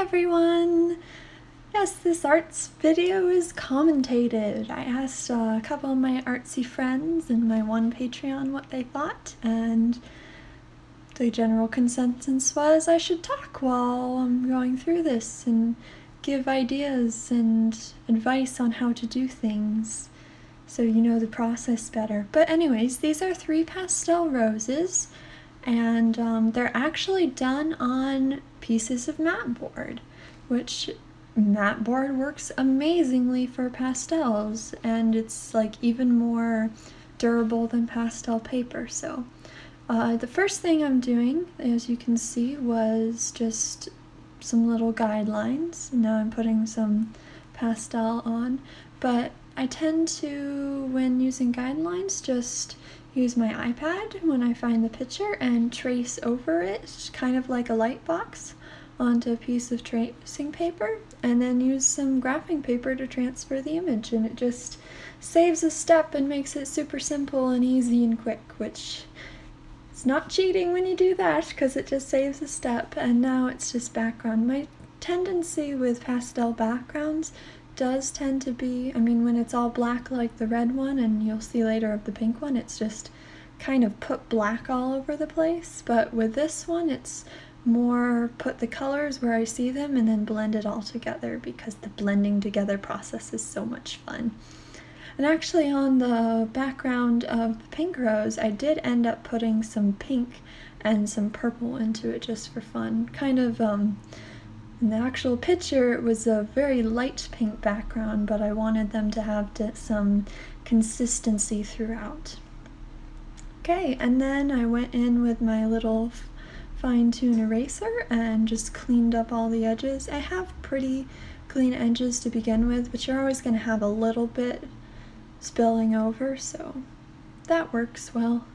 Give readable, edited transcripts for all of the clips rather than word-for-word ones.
everyone! Yes, this arts video is commentated. I asked a couple of my artsy friends and my one Patreon what they thought, and the general consensus was I should talk while I'm going through this and give ideas and advice on how to do things so you know the process better. But anyways, these are 3 pastel roses, and they're actually done on pieces of mat board, which mat board works amazingly for pastels, and it's like even more durable than pastel paper. So the first thing I'm doing, as you can see, was just some little guidelines. Now I'm putting some pastel on, but I tend to, when using guidelines, just use my iPad when I find the picture and trace over it, kind of like a light box, onto a piece of tracing paper, and then use some graphing paper to transfer the image, and it just saves a step and makes it super simple and easy and quick, which it's not cheating when you do that because it just saves a step. And now it's just background. My tendency with pastel backgrounds does tend to be, I mean, when it's all black like the red one, and you'll see later of the pink one, it's just kind of put black all over the place. But with this one, it's more put the colors where I see them and then blend it all together, because the blending together process is so much fun. And actually on the background of the pink rose, I did end up putting some pink and some purple into it just for fun. Kind of, in the actual picture, it was a very light pink background, but I wanted them to have some consistency throughout. Okay, and then I went in with my little fine-tune eraser and just cleaned up all the edges. I have pretty clean edges to begin with, but you're always going to have a little bit spilling over, so that works well.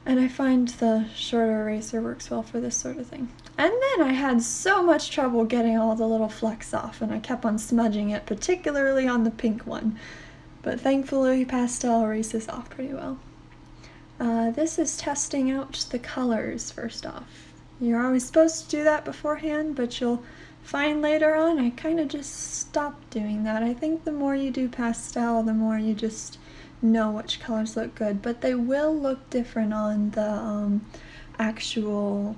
And I find the shorter eraser works well for this sort of thing. And then I had so much trouble getting all the little flecks off, and I kept on smudging it, particularly on the pink one. But thankfully pastel erases off pretty well. This is testing out the colors first off. You're always supposed to do that beforehand, but you'll find later on I kind of just stopped doing that. I think the more you do pastel, the more you just know which colors look good, but they will look different on the actual,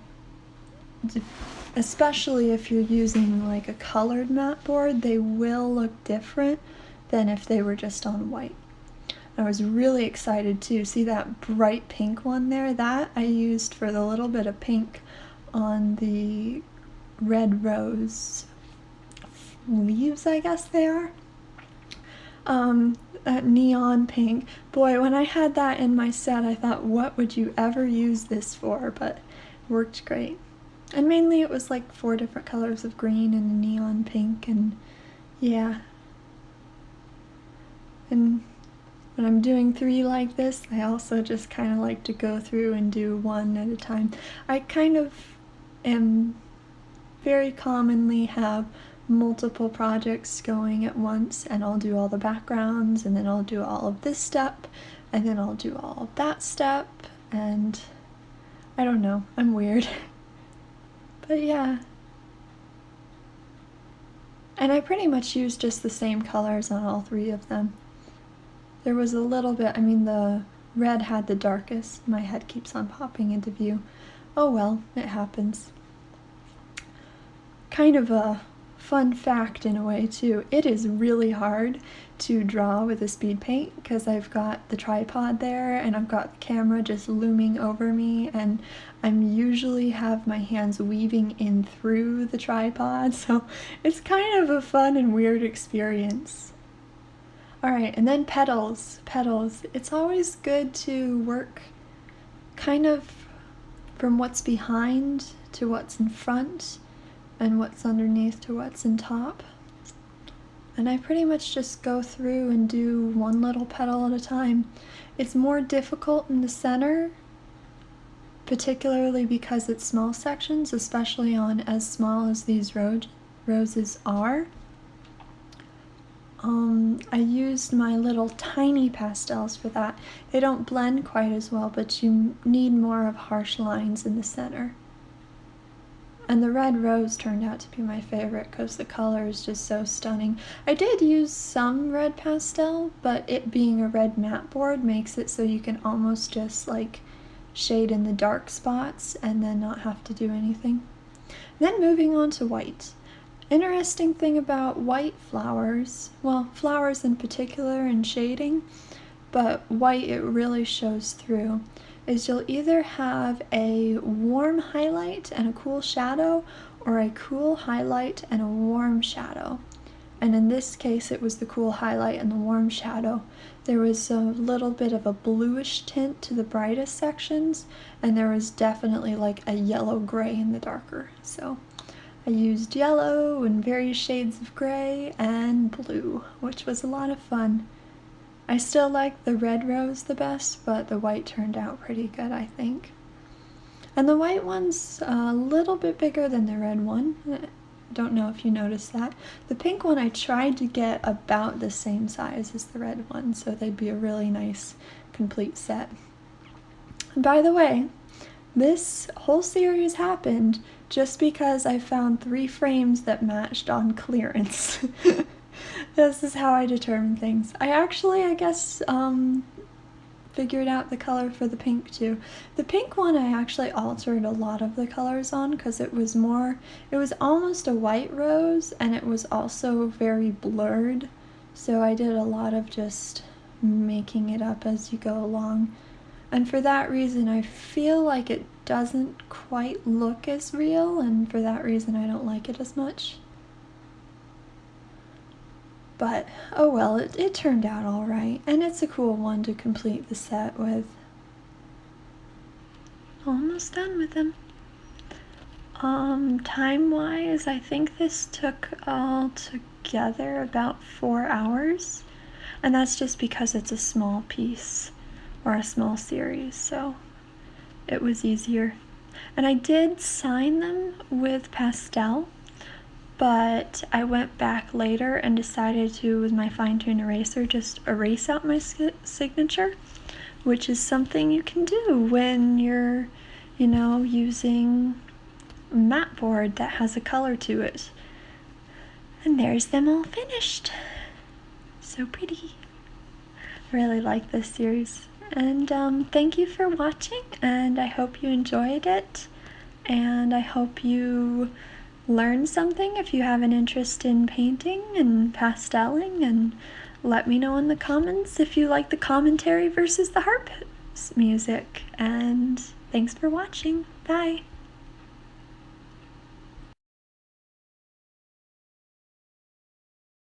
especially if you're using like a colored mat board, they will look different than if they were just on white. I was really excited to see that bright pink one there. That I used for the little bit of pink on the red rose leaves, I guess they are. That neon pink. Boy, when I had that in my set, I thought, what would you ever use this for? But it worked great. And mainly it was like 4 different colors of green and neon pink, and yeah. And when I'm doing 3 like this, I also just kind of like to go through and do 1 at a time. I kind of am very commonly have multiple projects going at once, and I'll do all the backgrounds, and then I'll do all of this step, and then I'll do all of that step, and I don't know, I'm weird. But yeah. And I pretty much use just the same colors on all 3 of them. There was a little bit, I mean, the red had the darkest. My head keeps on popping into view. Oh well, it happens. Kind of a fun fact in a way too. It is really hard to draw with a speed paint because I've got the tripod there and I've got the camera just looming over me, and I'm usually have my hands weaving in through the tripod, so it's kind of a fun and weird experience. Alright, and then petals. Petals. It's always good to work kind of from what's behind to what's in front, and what's underneath to what's in top. And I pretty much just go through and do 1 little petal at a time. It's more difficult in the center, particularly because it's small sections, especially on as small as these roses are. I used my little tiny pastels for that. They don't blend quite as well, but you need more of harsh lines in the center. And the red rose turned out to be my favorite because the color is just so stunning. I did use some red pastel, but it being a red matte board makes it so you can almost just like shade in the dark spots and then not have to do anything. Then moving on to white. Interesting thing about white flowers, well, flowers in particular and shading, but white it really shows through, is you'll either have a warm highlight and a cool shadow, or a cool highlight and a warm shadow. And in this case it was the cool highlight and the warm shadow. There was a little bit of a bluish tint to the brightest sections, and there was definitely like a yellow-gray in the darker. So I used yellow and various shades of gray and blue, which was a lot of fun. I still like the red rose the best, but the white turned out pretty good, I think. And the white one's a little bit bigger than the red one. Don't know if you noticed that. The pink one I tried to get about the same size as the red one, so they'd be a really nice complete set. And by the way, this whole series happened just because I found 3 frames that matched on clearance. This is how I determine things. I actually, I guess, figured out the color for the pink too. The pink one I actually altered a lot of the colors on because it was almost a white rose, and it was also very blurred. So I did a lot of just making it up as you go along. And for that reason, I feel like it doesn't quite look as real, and for that reason I don't like it as much. But, oh well, it turned out alright, and it's a cool one to complete the set with. Almost done with them. Time-wise, I think this took all together about 4 hours, and that's just because it's a small piece, or a small series, so it was easier. And I did sign them with pastel, but I went back later and decided to, with my fine-tune eraser, just erase out my signature, which is something you can do when you're, you know, using a matte board that has a color to it. And there's them all finished. So pretty. I really like this series. And thank you for watching, and I hope you enjoyed it, and I hope you learn something if you have an interest in painting and pasteling, and let me know in the comments if you like the commentary versus the harp music. And thanks for watching. Bye.